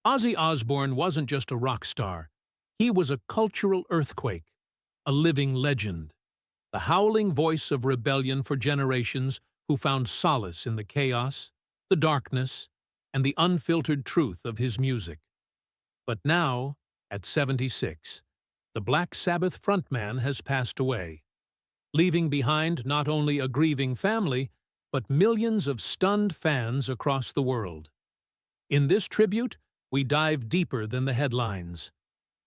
Ozzy Osbourne wasn't just a rock star. He was a cultural earthquake, a living legend, the howling voice of rebellion for generations who found solace in the chaos, the darkness, and the unfiltered truth of his music. But now, at 76, the Black Sabbath frontman has passed away, leaving behind not only a grieving family, but millions of stunned fans across the world. In this tribute, we dive deeper than the headlines.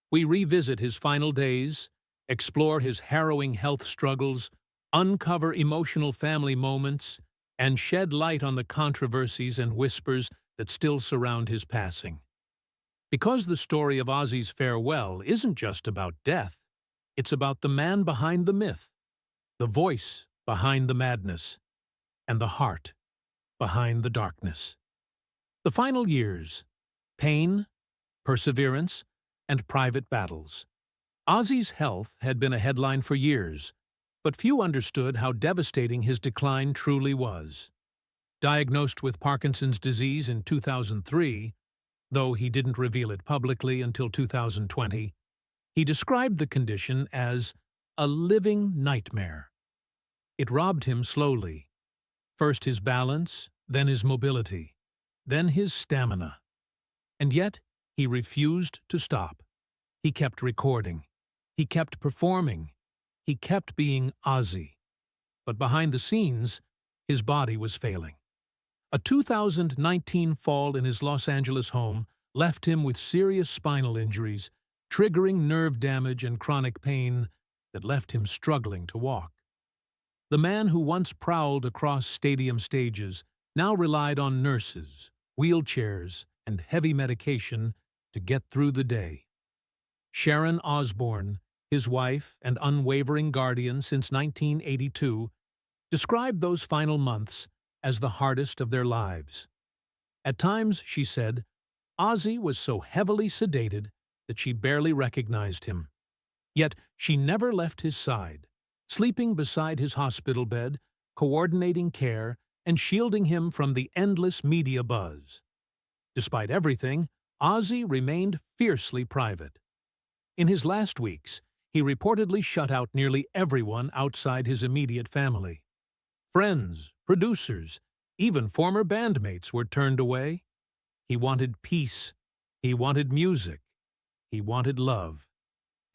We revisit his final days, explore his harrowing health struggles, uncover emotional family moments, and shed light on the controversies and whispers that still surround his passing. Because the story of Ozzy's farewell isn't just about death, it's about the man behind the myth, the voice behind the madness, and the heart behind the darkness. The final years: pain, perseverance, and private battles. Ozzy's health had been a headline for years, but few understood how devastating his decline truly was. Diagnosed with Parkinson's disease in 2003, though he didn't reveal it publicly until 2020, he described the condition as a living nightmare. It robbed him slowly. First his balance, then his mobility, then his stamina. And yet, he refused to stop. He kept recording. He kept performing. He kept being Ozzy. But behind the scenes, his body was failing. A 2019 fall in his Los Angeles home left him with serious spinal injuries, triggering nerve damage and chronic pain that left him struggling to walk. The man who once prowled across stadium stages now relied on nurses, wheelchairs, and heavy medication to get through the day. Sharon Osbourne, his wife and unwavering guardian since 1982, described those final months as the hardest of their lives. At times, she said, Ozzy was so heavily sedated that she barely recognized him. Yet she never left his side, sleeping beside his hospital bed, coordinating care, and shielding him from the endless media buzz. Despite everything, Ozzy remained fiercely private. In his last weeks, he reportedly shut out nearly everyone outside his immediate family. Friends, producers, even former bandmates were turned away. He wanted peace. He wanted music. He wanted love.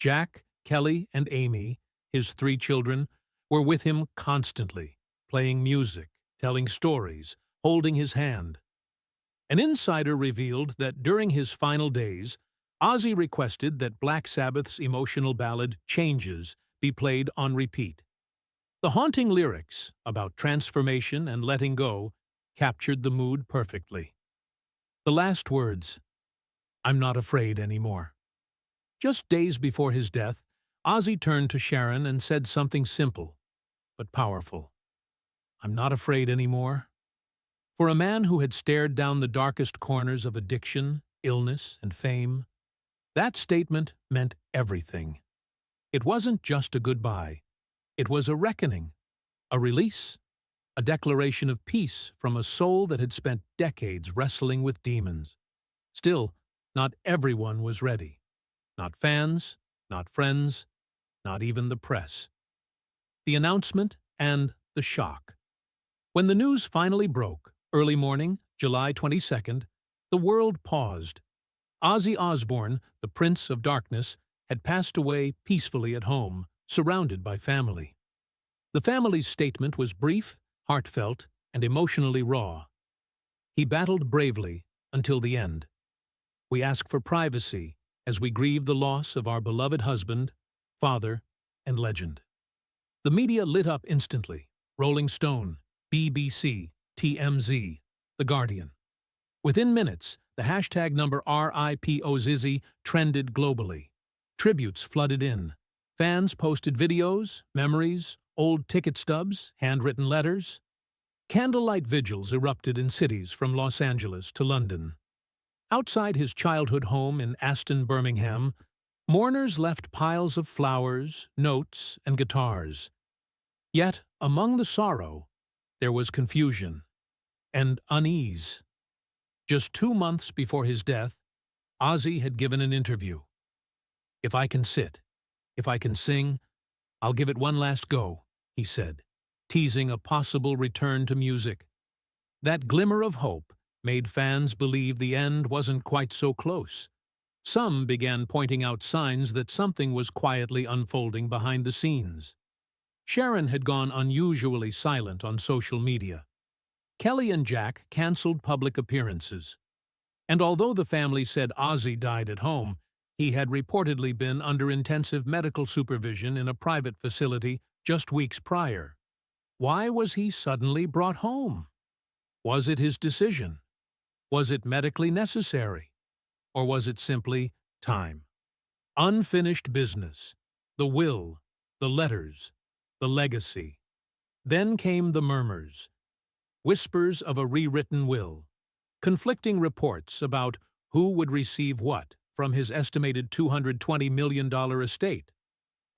Jack, Kelly, and Amy, his 3 children, were with him constantly, playing music, telling stories, holding his hand. An insider revealed that during his final days, Ozzy requested that Black Sabbath's emotional ballad Changes be played on repeat. The haunting lyrics about transformation and letting go captured the mood perfectly. The last words, "I'm not afraid anymore." Just days before his death, Ozzy turned to Sharon and said something simple, but powerful. "I'm not afraid anymore." For a man who had stared down the darkest corners of addiction, illness, and fame, that statement meant everything. It wasn't just a goodbye. It was a reckoning, a release, a declaration of peace from a soul that had spent decades wrestling with demons. Still, not everyone was ready. Not fans, not friends, not even the press. The announcement and the shock. When the news finally broke, early morning, July 22nd, the world paused. Ozzy Osbourne, the Prince of Darkness, had passed away peacefully at home, surrounded by family. The family's statement was brief, heartfelt, and emotionally raw. He battled bravely until the end. We ask for privacy as we grieve the loss of our beloved husband, father, and legend. The media lit up instantly. Rolling Stone, BBC, TMZ, The Guardian. Within minutes, the hashtag number RIPOZZY trended globally. Tributes flooded in. Fans posted videos, memories, old ticket stubs, handwritten letters. Candlelight vigils erupted in cities from Los Angeles to London. Outside his childhood home in Aston, Birmingham, mourners left piles of flowers, notes, and guitars. Yet, among the sorrow, there was confusion and unease. Just 2 months before his death, Ozzy had given an interview. "If I can sit, if I can sing, I'll give it one last go," he said, teasing a possible return to music. That glimmer of hope made fans believe the end wasn't quite so close. Some began pointing out signs that something was quietly unfolding behind the scenes. Sharon had gone unusually silent on social media. Kelly and Jack canceled public appearances. And although the family said Ozzy died at home, he had reportedly been under intensive medical supervision in a private facility just weeks prior. Why was he suddenly brought home? Was it his decision? Was it medically necessary? Or was it simply time? Unfinished business. The will, the letters, the legacy. Then came the murmurs. Whispers of a rewritten will. Conflicting reports about who would receive what from his estimated $220 million estate.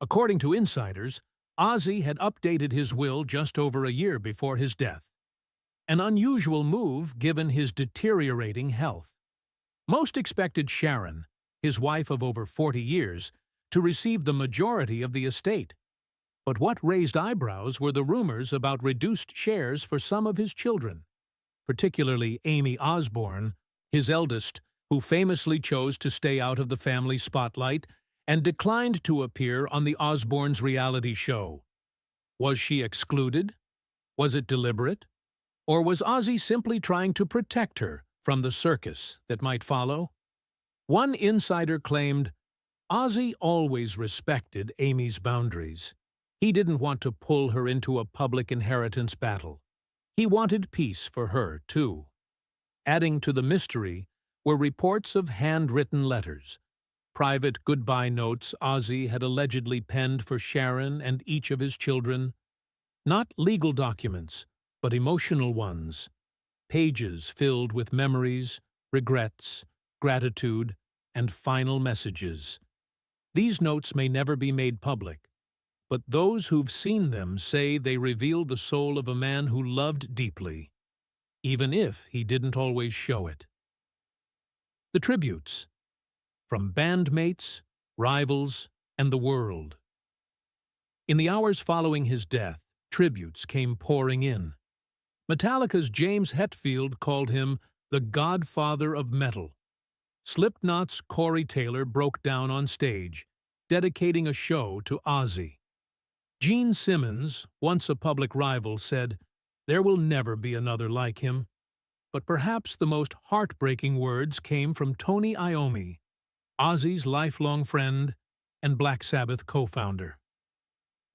According to insiders, Ozzy had updated his will just over a year before his death. An unusual move given his deteriorating health. Most expected Sharon, his wife of over 40 years, to receive the majority of the estate. But what raised eyebrows were the rumors about reduced shares for some of his children, particularly Amy Osbourne, his eldest, who famously chose to stay out of the family spotlight and declined to appear on the Osbournes' reality show. Was she excluded? Was it deliberate? Or was Ozzy simply trying to protect her from the circus that might follow? One insider claimed, Ozzy always respected Amy's boundaries. He didn't want to pull her into a public inheritance battle. He wanted peace for her, too. Adding to the mystery were reports of handwritten letters, private goodbye notes Ozzy had allegedly penned for Sharon and each of his children. Not legal documents, but emotional ones. Pages filled with memories, regrets, gratitude, and final messages. These notes may never be made public, but those who've seen them say they reveal the soul of a man who loved deeply, even if he didn't always show it. The tributes, from bandmates, rivals, and the world. In the hours following his death, tributes came pouring in. Metallica's James Hetfield called him the godfather of metal. Slipknot's Corey Taylor broke down on stage, dedicating a show to Ozzy. Gene Simmons, once a public rival, said, "There will never be another like him." But perhaps the most heartbreaking words came from Tony Iommi, Ozzy's lifelong friend and Black Sabbath co-founder.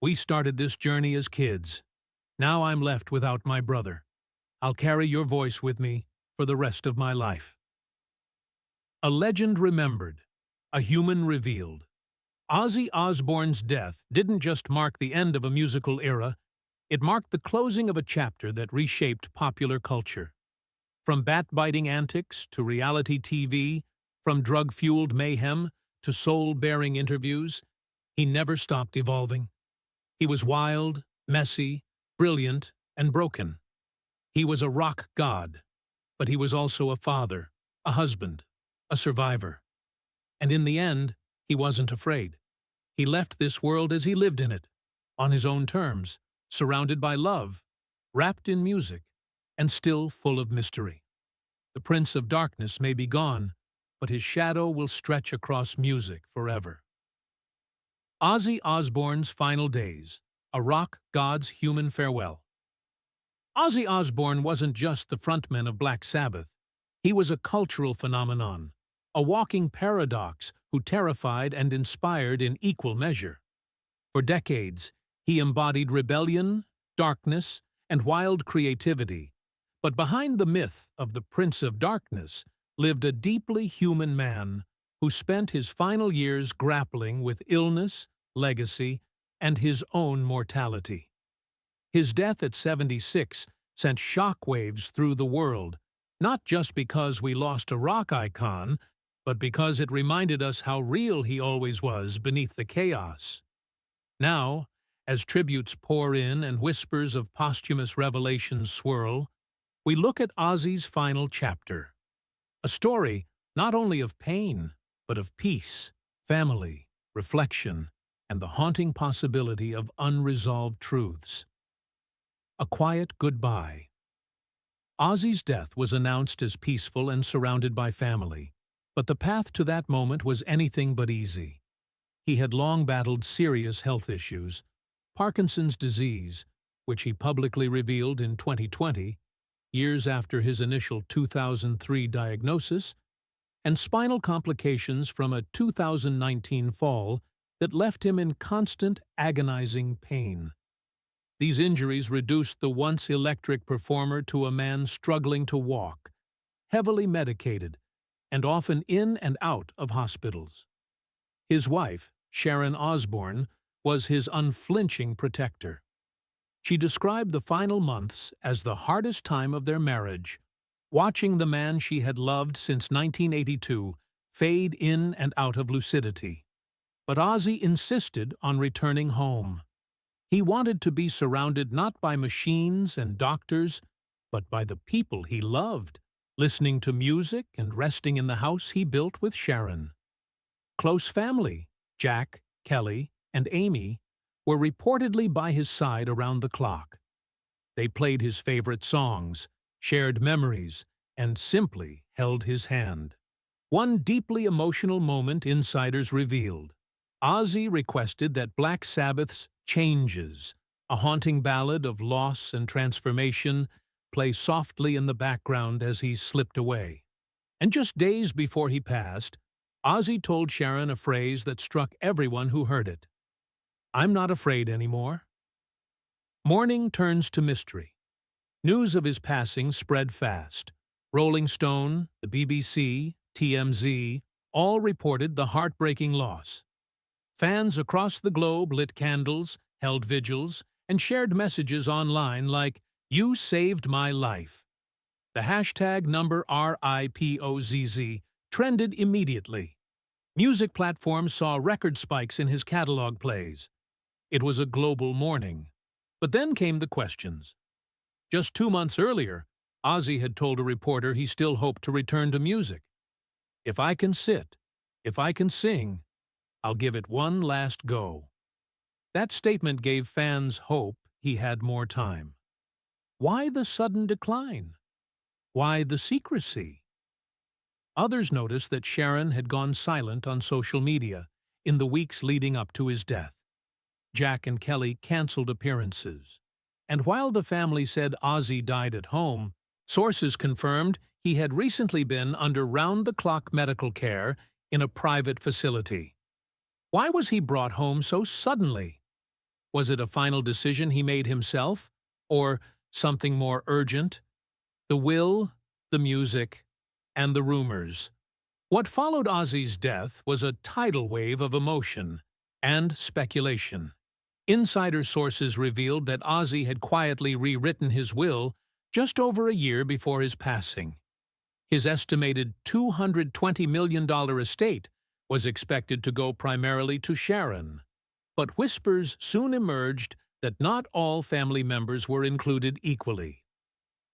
"We started this journey as kids. Now I'm left without my brother. I'll carry your voice with me for the rest of my life." A legend remembered, a human revealed. Ozzy Osbourne's death didn't just mark the end of a musical era, it marked the closing of a chapter that reshaped popular culture. From bat-biting antics to reality TV, from drug-fueled mayhem to soul-bearing interviews, he never stopped evolving. He was wild, messy, brilliant, and broken. He was a rock god, but he was also a father, a husband, a survivor. And in the end, he wasn't afraid. He left this world as he lived in it, on his own terms, surrounded by love, wrapped in music, and still full of mystery. The Prince of Darkness may be gone, but his shadow will stretch across music forever. Ozzy Osbourne's final days, a rock god's human farewell. Ozzy Osbourne wasn't just the frontman of Black Sabbath. He was a cultural phenomenon, a walking paradox who terrified and inspired in equal measure. For decades, he embodied rebellion, darkness, and wild creativity. But behind the myth of the Prince of Darkness lived a deeply human man who spent his final years grappling with illness, legacy, and his own mortality. His death at 76 sent shockwaves through the world, not just because we lost a rock icon, but because it reminded us how real he always was beneath the chaos. Now, as tributes pour in and whispers of posthumous revelations swirl, we look at Ozzy's final chapter, a story not only of pain, but of peace, family, reflection, and the haunting possibility of unresolved truths. A quiet goodbye. Ozzy's death was announced as peaceful and surrounded by family, but the path to that moment was anything but easy. He had long battled serious health issues, Parkinson's disease, which he publicly revealed in 2020, years after his initial 2003 diagnosis, and spinal complications from a 2019 fall that left him in constant, agonizing pain. These injuries reduced the once electric performer to a man struggling to walk, heavily medicated, and often in and out of hospitals. His wife, Sharon Osbourne, was his unflinching protector. She described the final months as the hardest time of their marriage, watching the man she had loved since 1982 fade in and out of lucidity. But Ozzy insisted on returning home. He wanted to be surrounded not by machines and doctors, but by the people he loved, listening to music and resting in the house he built with Sharon. Close family, Jack, Kelly, and Amy, were reportedly by his side around the clock. They played his favorite songs, shared memories, and simply held his hand. One deeply emotional moment insiders revealed. Ozzy requested that Black Sabbath's Changes, a haunting ballad of loss and transformation, play softly in the background as he slipped away. And just days before he passed, Ozzy told Sharon a phrase that struck everyone who heard it. "I'm not afraid anymore." Mourning turns to mystery. News of his passing spread fast. Rolling Stone, the BBC, TMZ, all reported the heartbreaking loss. Fans across the globe lit candles, held vigils, and shared messages online like, "You saved my life." The hashtag number RIPOZZ trended immediately. Music platforms saw record spikes in his catalog plays. It was a global mourning. But then came the questions. Just 2 months earlier, Ozzy had told a reporter he still hoped to return to music. "If I can sit, if I can sing, I'll give it one last go." That statement gave fans hope he had more time. Why the sudden decline? Why the secrecy? Others noticed that Sharon had gone silent on social media in the weeks leading up to his death. Jack and Kelly canceled appearances. And while the family said Ozzy died at home, sources confirmed he had recently been under round-the-clock medical care in a private facility. Why was he brought home so suddenly? Was it a final decision he made himself, or something more urgent? The will, the music, and the rumors. What followed Ozzy's death was a tidal wave of emotion and speculation. Insider sources revealed that Ozzy had quietly rewritten his will just over a year before his passing. His estimated $220 million estate was expected to go primarily to Sharon. But whispers soon emerged that not all family members were included equally.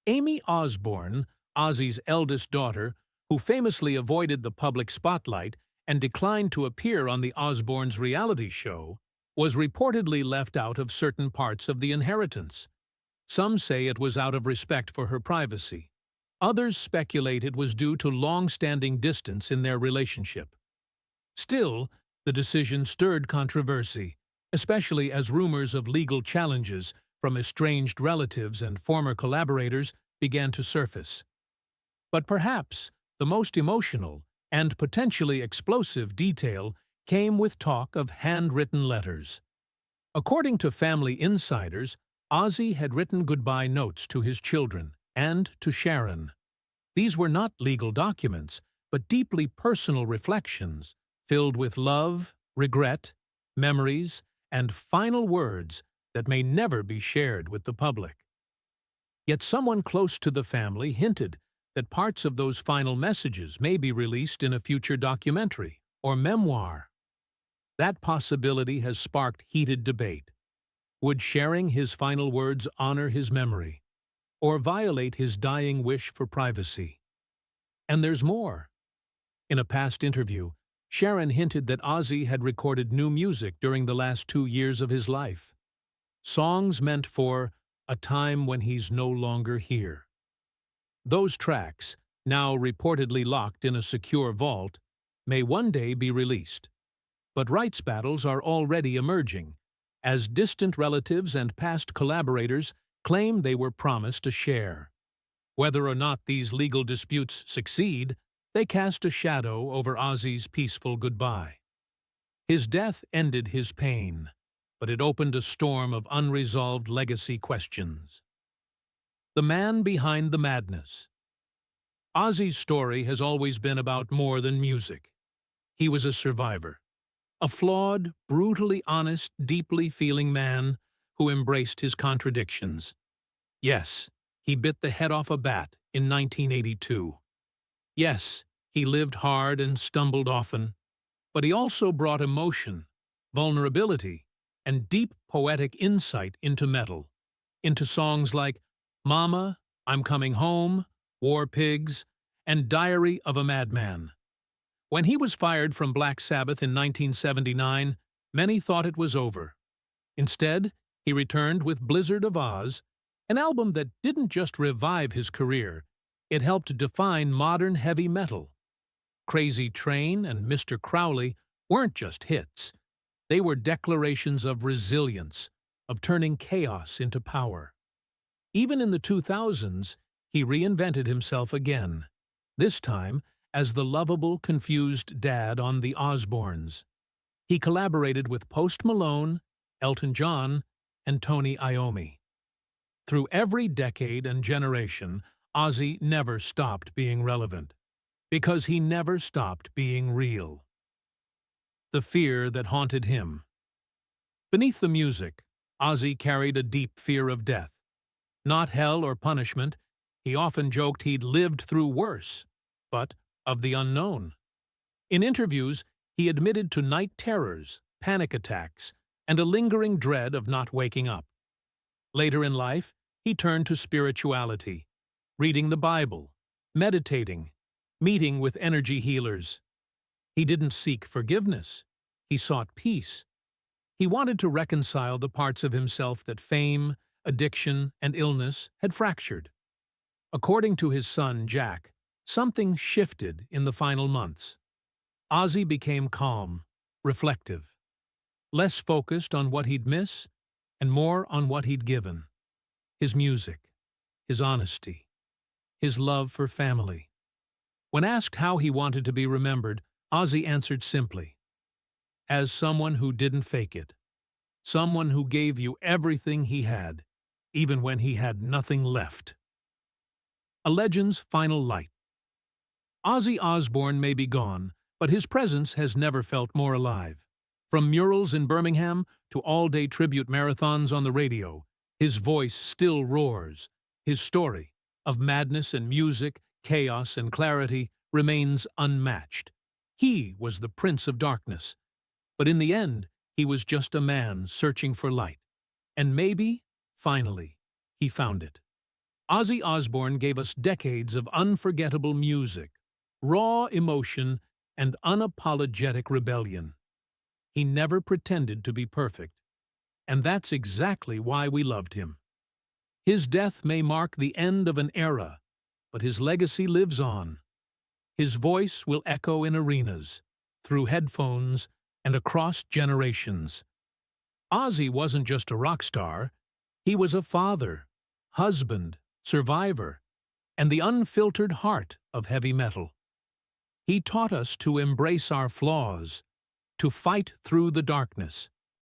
Amy Osbourne, Ozzy's eldest daughter, who famously avoided the public spotlight and declined to appear on the Osbournes' reality show, was reportedly left out of certain parts of the inheritance. Some say it was out of respect for her privacy. Others speculate it was due to long-standing distance in their relationship. Still, the decision stirred controversy, especially as rumors of legal challenges from estranged relatives and former collaborators began to surface. But perhaps the most emotional and potentially explosive detail came with talk of handwritten letters. According to family insiders, Ozzy had written goodbye notes to his children and to Sharon. These were not legal documents, but deeply personal reflections, filled with love, regret, memories, and final words that may never be shared with the public. Yet someone close to the family hinted that parts of those final messages may be released in a future documentary or memoir. That possibility has sparked heated debate. Would sharing his final words honor his memory, or violate his dying wish for privacy? And there's more. In a past interview, Sharon hinted that Ozzy had recorded new music during the last 2 years of his life. Songs meant for a time when he's no longer here. Those tracks, now reportedly locked in a secure vault, may one day be released. But rights battles are already emerging, as distant relatives and past collaborators claim they were promised a share. Whether or not these legal disputes succeed, they cast a shadow over Ozzy's peaceful goodbye. His death ended his pain, but it opened a storm of unresolved legacy questions. The man behind the madness. Ozzy's story has always been about more than music. He was a survivor, a flawed, brutally honest, deeply feeling man who embraced his contradictions. Yes, he bit the head off a bat in 1982. Yes, he lived hard and stumbled often, but he also brought emotion, vulnerability, and deep poetic insight into metal, into songs like Mama, I'm Coming Home, War Pigs, and Diary of a Madman. When he was fired from Black Sabbath in 1979, many thought it was over. Instead, he returned with Blizzard of Oz, an album that didn't just revive his career, it helped define modern heavy metal. Crazy Train and Mr. Crowley weren't just hits. They were declarations of resilience, of turning chaos into power. Even in the 2000s, he reinvented himself again, this time as the lovable, confused dad on the Osbournes. He collaborated with Post Malone, Elton John, and Tony Iommi. Through every decade and generation, Ozzy never stopped being relevant, because he never stopped being real. The fear that haunted him. Beneath the music, Ozzy carried a deep fear of death. Not hell or punishment, he often joked he'd lived through worse, but of the unknown. In interviews, he admitted to night terrors, panic attacks, and a lingering dread of not waking up. Later in life, he turned to spirituality, reading the Bible, meditating, meeting with energy healers. He didn't seek forgiveness. He sought peace. He wanted to reconcile the parts of himself that fame, addiction, and illness had fractured. According to his son, Jack, something shifted in the final months. Ozzy became calm, reflective, less focused on what he'd miss and more on what he'd given. His music, his honesty, his love for family. When asked how he wanted to be remembered, Ozzy answered simply, as someone who didn't fake it, someone who gave you everything he had, even when he had nothing left. A legend's final light. Ozzy Osbourne may be gone, but his presence has never felt more alive. From murals in Birmingham to all-day tribute marathons on the radio, his voice still roars. His story of madness and music, chaos and clarity remains unmatched. He was the Prince of Darkness, but in the end, he was just a man searching for light. And maybe, finally, he found it. Ozzy Osbourne gave us decades of unforgettable music, raw emotion, and unapologetic rebellion. He never pretended to be perfect, and that's exactly why we loved him. His death may mark the end of an era, but his legacy lives on. His voice will echo in arenas, through headphones, and across generations. Ozzy wasn't just a rock star, he was a father, husband, survivor, and the unfiltered heart of heavy metal. He taught us to embrace our flaws, to fight through the darkness,